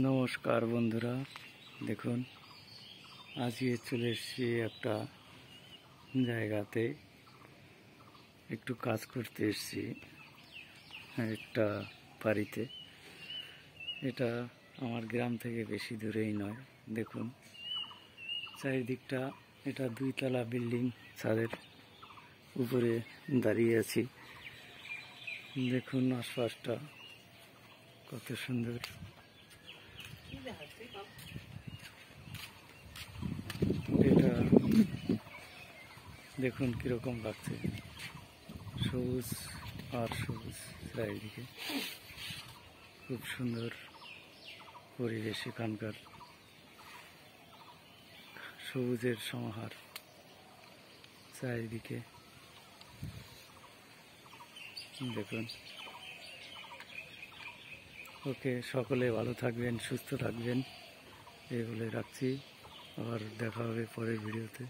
নমস্কার বন্ধুরা, দেখুন আজকে চলে এসেছি একটা জায়গাতে, একটু কাজ করতে এসেছি একটা বাড়িতে। এটা আমার গ্রাম থেকে বেশি দূরেই নয়। দেখুন চারিদিকটা, এটা 2 তলা বিল্ডিং, ছাদের উপরে দাঁড়িয়ে আছি। দেখুন আশপাশটা কত সুন্দর। এটা দেখুন কিরকম লাগছে, সবুজ আর সবুজ চারিদিকে, খুব সুন্দর পরিবেশ। এখানকার সবুজের সমাহার চারিদিকে। দেখুন, ওকে, সকলে ভালো থাকবেন, সুস্থ থাকবেন, এই বলে রাখছি। আবার দেখা হবে পরের ভিডিওতে।